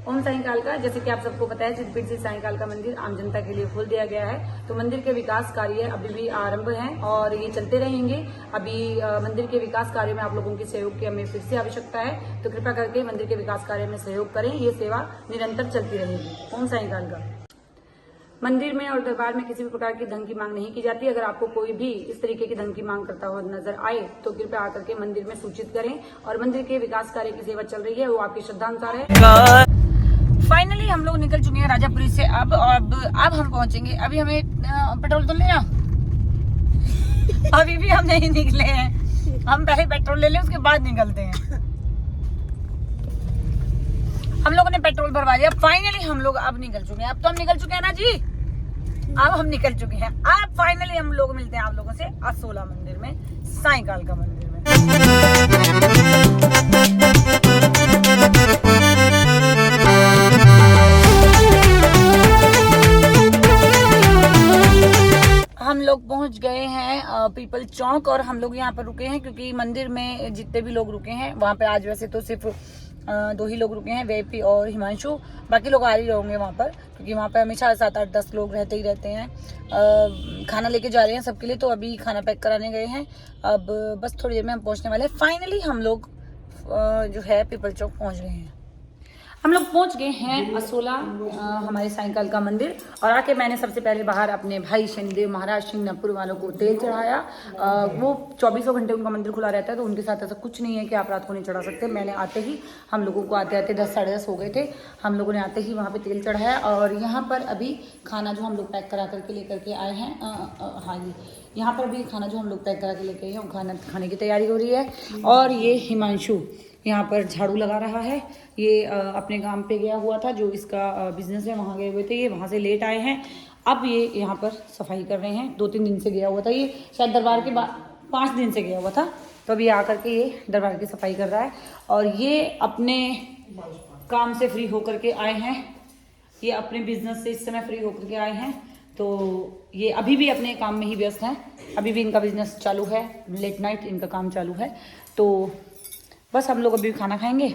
ओम साईकाल का, जैसे कि आप सबको पता है, सिद्धपीठ श्री साईकाल का मंदिर आम जनता के लिए खोल दिया गया है। तो मंदिर के विकास कार्य अभी भी आरंभ हैं और ये चलते रहेंगे। अभी मंदिर के विकास कार्य में आप लोगों के सहयोग की हमें फिर से आवश्यकता है, तो कृपया करके मंदिर के विकास कार्य में सहयोग करें। ये सेवा निरंतर चलती रहेगी। ओम साईकाल का। मंदिर में और दरबार में किसी भी प्रकार की धन की मांग नहीं की जाती। अगर आपको कोई भी इस तरीके की धन की मांग करता हुआ नजर आए तो कृपया आकर के मंदिर में सूचित करें। और मंदिर के विकास कार्य की सेवा चल रही है, वो आपकी श्रद्धानुसार है। फाइनली हम लोग निकल चुके हैं राजापुरी से। अब हम पहुंचेंगे। अभी हमें पेट्रोल तो लेना अभी भी हम नहीं निकले हैं। हम पहले पेट्रोल ले लें, उसके बाद निकलते हैं। हम लोगों ने पेट्रोल भरवा लिया। फाइनली हम लोग अब निकल चुके हैं। अब तो हम निकल चुके हैं ना जी। अब हम निकल चुके हैं। अब फाइनली हम लोग मिलते हैं आप लोगों से असोला मंदिर में, साईकाल का मंदिर में। हम लोग पहुंच गए हैं पीपल चौक और हम लोग यहाँ पर रुके हैं क्योंकि मंदिर में जितने भी लोग रुके हैं वहाँ पे आज वैसे तो सिर्फ 2 ही लोग रुके हैं, वेपी और हिमांशु। बाकी लोग आ ही रहेंगे वहाँ पर क्योंकि वहाँ पे हमेशा 7, 8, 10 लोग रहते ही रहते हैं। खाना लेके जा रहे हैं सबके लिए, तो अभी खाना पैक कराने गए हैं। अब बस थोड़ी देर में हम पहुँचने वाले हैं। फाइनली हम लोग जो है पीपल चौक पहुँच गए हैं। हम लोग पहुंच गए हैं असोला हमारे साईकाल का मंदिर। और आके मैंने सबसे पहले बाहर अपने भाई शनिदेव महाराज सिंहपुर वालों को तेल चढ़ाया। वो 24 घंटे उनका मंदिर खुला रहता है, तो उनके साथ ऐसा कुछ नहीं है कि आप रात को नहीं चढ़ा सकते। मैंने आते ही, हम लोगों को आते आते 10, साढ़े 10 हो गए थे। हम लोगों ने आते ही वहाँ पे तेल चढ़ाया। और यहाँ पर अभी खाना जो हम लोग पैक करा करके लेकर के आए हैं, हाँ जी, यहाँ पर भी खाना जो हम लोग पैक करा के लेके आए हैं, खाना खाने की तैयारी हो रही है। और ये हिमांशु यहाँ पर झाड़ू लगा रहा है। ये अपने काम पे गया हुआ था, जो इसका बिजनेस है, वहाँ गए हुए थे। ये वहाँ से लेट आए हैं। अब ये यहाँ पर सफाई कर रहे हैं। 2-3 दिन से गया हुआ था, ये शायद दरबार के बाद 5 दिन से गया हुआ था। तो अभी आकर के ये दरबार की सफाई कर रहा है। और ये अपने काम से फ्री होकर के आए हैं। ये अपने बिजनेस से इस समय फ्री होकर के आए हैं। तो ये अभी भी अपने काम में ही व्यस्त हैं। अभी भी इनका बिजनेस चालू है, लेट नाइट इनका काम चालू है। तो बस हम लोग अभी खाना खाएंगे,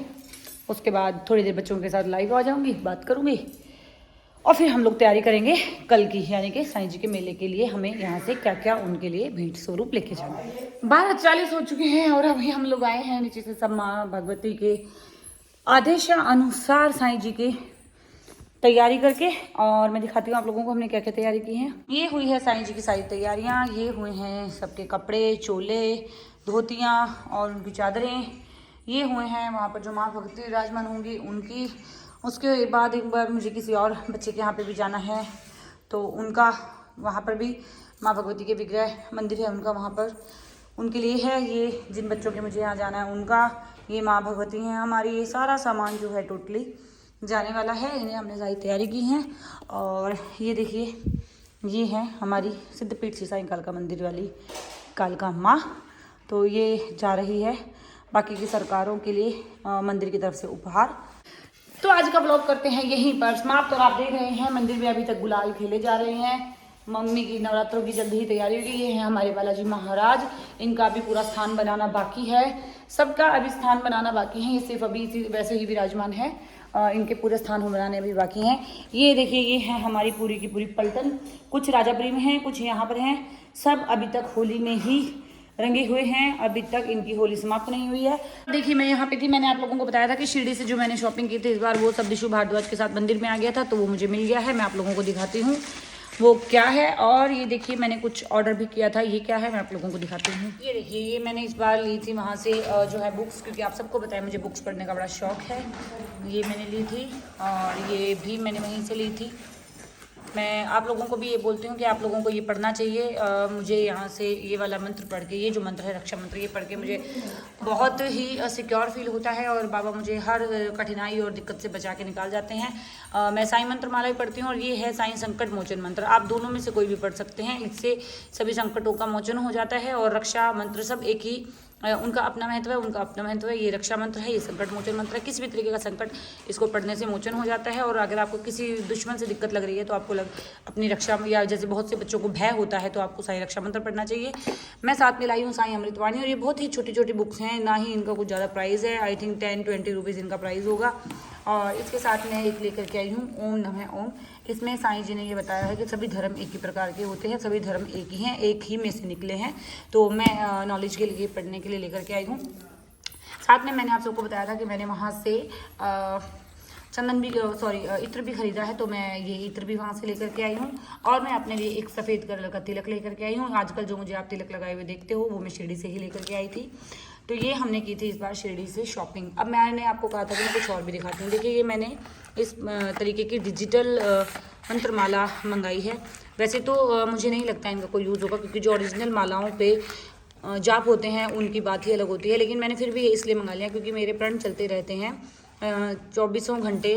उसके बाद थोड़ी देर बच्चों के साथ लाइव आ जाऊंगी, बात करूंगी और फिर हम लोग तैयारी करेंगे कल की, यानी कि साईं जी के मेले के लिए हमें यहाँ से क्या क्या उनके लिए भेंट स्वरूप लेके जाना है। 12:40 हो चुके हैं और अभी हम लोग आए हैं नीचे से सब माँ भगवती के आदेश अनुसार साईं जी की तैयारी करके। और मैं दिखाती हूँ आप लोगों को हमने क्या क्या तैयारी की है। ये हुई है साईं जी की सारी तैयारियाँ। ये हुए हैं सबके कपड़े, चोले, धोतियाँ और उनकी चादरें। ये हुए हैं वहाँ पर जो माँ भगवती विराजमान होंगी उनकी। उसके बाद एक बार मुझे किसी और बच्चे के यहाँ पे भी जाना है, तो उनका वहाँ पर भी माँ भगवती के विग्रह मंदिर है उनका, वहाँ पर उनके लिए है। ये जिन बच्चों के मुझे यहाँ जाना है उनका, ये माँ भगवती हैं हमारी। ये सारा सामान जो है टोटली जाने वाला है, इन्हें हमने सारी तैयारी की है। और ये देखिए, ये है हमारी सिद्धपीठ श्री साईकाल का मंदिर वाली कालका माँ। तो ये जा रही है बाकी की सरकारों के लिए मंदिर की तरफ से उपहार। तो आज का ब्लॉग करते हैं यहीं पर समाप्त। और आप देख रहे हैं मंदिर में अभी तक गुलाल खेले जा रहे हैं। मम्मी की नवरात्रों की जल्दी ही तैयारी होगी। ये है हमारे बालाजी महाराज, इनका अभी पूरा स्थान बनाना बाकी है। सबका अभी स्थान बनाना बाकी है। ये सिर्फ अभी वैसे ही विराजमान है, इनके पूरे स्थान बनाने अभी बाकी हैं। ये देखिए, ये है हमारी पूरी की पूरी पलटन। कुछ राजापुरी में हैं, कुछ यहाँ पर हैं। सब अभी तक होली में ही रंगे हुए हैं, अभी तक इनकी होली समाप्त नहीं हुई है। देखिए, मैं यहाँ पे थी, मैंने आप लोगों को बताया था कि शिरडी से जो मैंने शॉपिंग की थी इस बार, वो सब दिशु भारद्वाज के साथ मंदिर में आ गया था, तो वो मुझे मिल गया है। मैं आप लोगों को दिखाती हूँ वो क्या है। और ये देखिए, मैंने कुछ ऑर्डर भी किया था। ये क्या है मैं आप लोगों को दिखाती हूँ। ये देखिए, ये मैंने इस बार ली थी वहाँ से जो है बुक्स, क्योंकि आप सबको बताया मुझे बुक्स पढ़ने का बड़ा शौक है। ये मैंने ली थी और ये भी मैंने वहीं से ली थी। मैं आप लोगों को भी ये बोलती हूँ कि आप लोगों को ये पढ़ना चाहिए। मुझे यहाँ से ये वाला मंत्र पढ़ के, ये जो मंत्र है रक्षा मंत्र, ये पढ़ के मुझे बहुत ही सिक्योर फील होता है और बाबा मुझे हर कठिनाई और दिक्कत से बचा के निकाल जाते हैं। मैं साईं मंत्र माला भी पढ़ती हूँ और ये है साईं संकट मोचन मंत्र। आप दोनों में से कोई भी पढ़ सकते हैं, इससे सभी संकटों का मोचन हो जाता है। और रक्षा मंत्र सब एक ही, उनका अपना महत्व है, उनका अपना महत्व है। ये रक्षा मंत्र है, ये संकट मोचन मंत्र है। किसी भी तरीके का संकट इसको पढ़ने से मोचन हो जाता है। और अगर आपको किसी दुश्मन से दिक्कत लग रही है तो आपको अपनी रक्षा, या जैसे बहुत से बच्चों को भय होता है, तो आपको साईं रक्षा मंत्र पढ़ना चाहिए। मैं साथ में लाई हूँ साईं अमृतवाणी, और ये बहुत ही छोटी छोटी बुक्स हैं, ना ही इनका कुछ ज़्यादा प्राइस है। आई थिंक 10-20 रुपीज़ इनका प्राइस होगा। और इसके साथ मैं एक लेकर के आई हूँ ओम नमः ओम। इसमें साईं जी ने ये बताया है कि सभी धर्म एक ही प्रकार के होते हैं, सभी धर्म एक ही हैं, एक ही में से निकले हैं। तो मैं नॉलेज के लिए, पढ़ने के लिए लेकर के आई हूँ। साथ में मैंने आप सबको बताया था कि मैंने वहाँ से चंदन भी इत्र भी खरीदा है, तो मैं ये इत्र भी वहाँ से लेकर के आई हूँ। और मैं अपने लिए एक सफ़ेद कलर का तिलक लेकर के आई हूँ। आजकल जो मुझे आप तिलक लगाए हुए देखते हो वो मैं शिरडी से ही लेकर के आई थी। तो ये हमने की थी इस बार शिरडी से शॉपिंग। अब मैंने आपको कहा था कि मैं कुछ और भी दिखाती हूँ। देखिए, ये मैंने इस तरीके की डिजिटल मंत्रमाला मंगाई है। वैसे तो मुझे नहीं लगता इनका कोई यूज़ होगा, क्योंकि जो ओरिजिनल मालाओं पे जाप होते हैं उनकी बात ही अलग होती है। लेकिन मैंने फिर भी ये इसलिए मंगा लिया क्योंकि मेरे प्रण चलते रहते हैं 24 घंटे,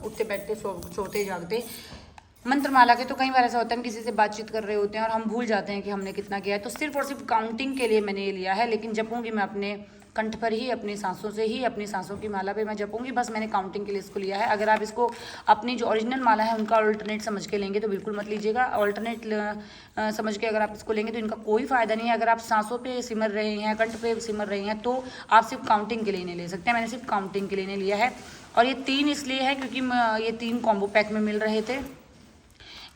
उठते बैठते सोते जागते। मंत्रमाला के तो कई बार ऐसा होता है हम किसी से बातचीत कर रहे होते हैं और हम भूल जाते हैं कि हमने कितना किया है। तो सिर्फ और सिर्फ काउंटिंग के लिए मैंने ये लिया है। लेकिन जपूंगी मैं अपने कंठ पर ही, अपनी सांसों से ही, अपनी सांसों की माला पे मैं जपूंगी। बस मैंने काउंटिंग के लिए इसको लिया है। अगर आप इसको अपनी जो ओरिजिनल माला है उनका अल्टरनेट समझ के लेंगे तो बिल्कुल मत लीजिएगा। अल्टरनेट समझ के अगर आप इसको लेंगे तो इनका कोई फ़ायदा नहीं है। अगर आप सांसों पे सिमर रहे हैं, कंठ पे सिमर रहे हैं, तो आप सिर्फ काउंटिंग के लिए नहीं ले सकते। मैंने सिर्फ काउंटिंग के लिए नहीं लिया है। और ये 3 इसलिए है क्योंकि ये 3 कॉम्बो पैक में मिल रहे थे,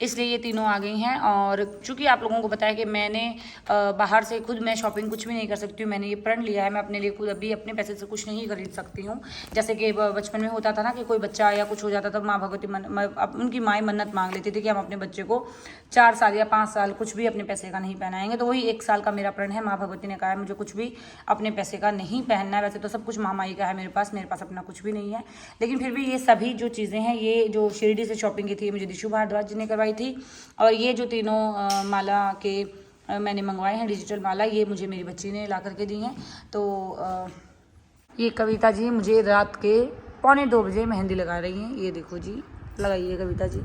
इसलिए ये तीनों आ गई हैं। और चूंकि आप लोगों को बताया कि मैंने बाहर से खुद मैं शॉपिंग कुछ भी नहीं कर सकती हूँ, मैंने ये प्रण लिया है। मैं अपने लिए खुद अभी अपने पैसे से कुछ नहीं खरीद सकती हूँ। जैसे कि बचपन में होता था ना कि कोई बच्चा या कुछ हो जाता था, माँ भगवती उनकी माएँ मन्नत मांग लेती थी कि हम अपने बच्चे को 4 साल या 5 साल कुछ भी अपने पैसे का नहीं पहनाएंगे। तो वही 1 साल का मेरा प्रण है। माँ भगवती ने कहा है मुझे कुछ भी अपने पैसे का नहीं पहनना है। वैसे तो सब कुछ महामाई का है मेरे पास अपना कुछ भी नहीं है। लेकिन फिर भी ये सभी जो चीज़ें हैं, ये जो शिरडी से शॉपिंग की थी मुझे दिशु भारद्वाज जी ने करवाई थी। और ये जो तीनों माला के मैंने मंगवाए हैं डिजिटल माला, ये मुझे मेरी बच्ची ने ला करके दी हैं। तो ये कविता जी मुझे रात के 1:45 बजे मेहंदी लगा रही हैं। ये देखो जी, लगाइए कविता जी।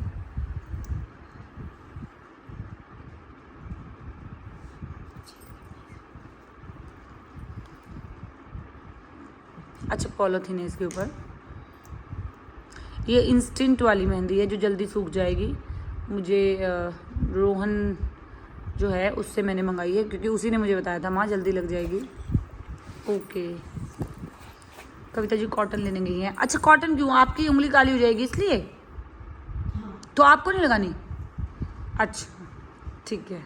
अच्छा, पॉलीथीन है इसके ऊपर। ये इंस्टेंट वाली मेहंदी है जो जल्दी सूख जाएगी। मुझे रोहन जो है उससे मैंने मंगाई है, क्योंकि उसी ने मुझे बताया था माँ जल्दी लग जाएगी। ओके, कविता जी कॉटन लेने गई हैं। अच्छा, कॉटन क्यों? आपकी उंगली काली हो जाएगी इसलिए? तो आपको नहीं लगानी? अच्छा ठीक है।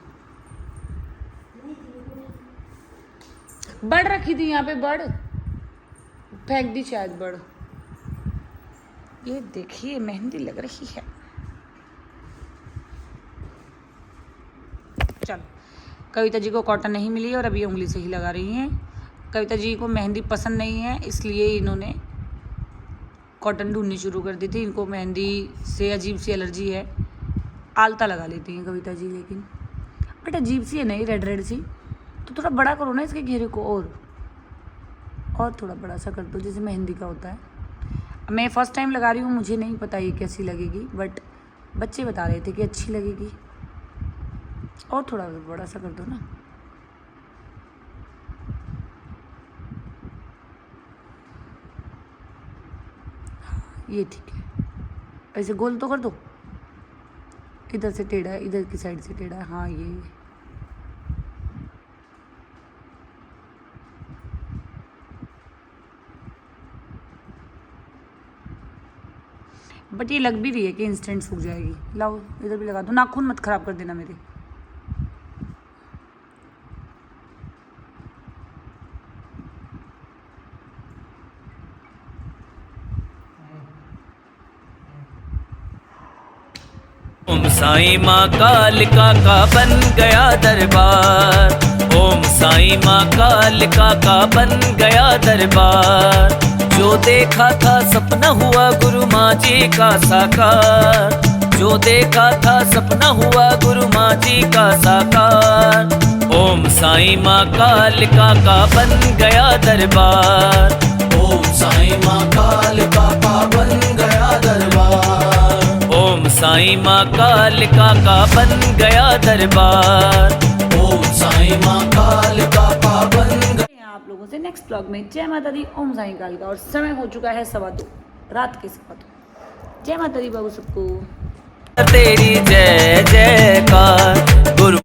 बड़ रखी थी यहाँ पे, बड़ फेंक दी शायद बड़। ये देखिए मेहंदी लग रही है। चलो, कविता जी को कॉटन नहीं मिली और अभी उंगली से ही लगा रही हैं। कविता जी को मेहंदी पसंद नहीं है, इसलिए इन्होंने कॉटन ढूंढनी शुरू कर दी थी। इनको मेहंदी से अजीब सी एलर्जी है, आलता लगा लेती हैं कविता जी। लेकिन बट अजीब सी है नहीं, रेड रेड सी। तो थोड़ा बड़ा करो ना इसके घेरे को, और थोड़ा बड़ा सा कर दो जैसे मेहंदी का होता है। मैं फ़र्स्ट टाइम लगा रही हूँ, मुझे नहीं पता ये कैसी लगेगी, बट बच्चे बता रहे थे कि अच्छी लगेगी। और थोड़ा बड़ा सा कर दो ना। ये ठीक है, ऐसे गोल तो कर दो। इधर से टेढ़ा है, इधर की साइड से टेढ़ा है। हाँ, ये बट ये लग भी रही है कि इंस्टेंट सूख जाएगी। लाओ इधर भी लगा दो, नाखून मत खराब कर देना मेरे। ओम साईं माँ कालिका का बन गया दरबार। ओम साईं माँ कालिका का बन गया दरबार। जो देखा था सपना हुआ गुरु माँ जी का साकार। जो देखा था सपना हुआ गुरु माँ जी का साकार। ओम साईं माँ कालिका का बन गया दरबार। ओम साईं माँ कालिका का बन गया दरबार। ओम साईं माँ कालिका का बन गया दरबार। ओम साईं माँ कालिका का बन गया। आप लोगों से नेक्स्ट ब्लॉग में। जय माता दी, ओम साईं कालिका। और समय हो चुका है 2:15 रात के 2:15। जय माता दी बाबू सबको। तेरी जय जयकार गुरु।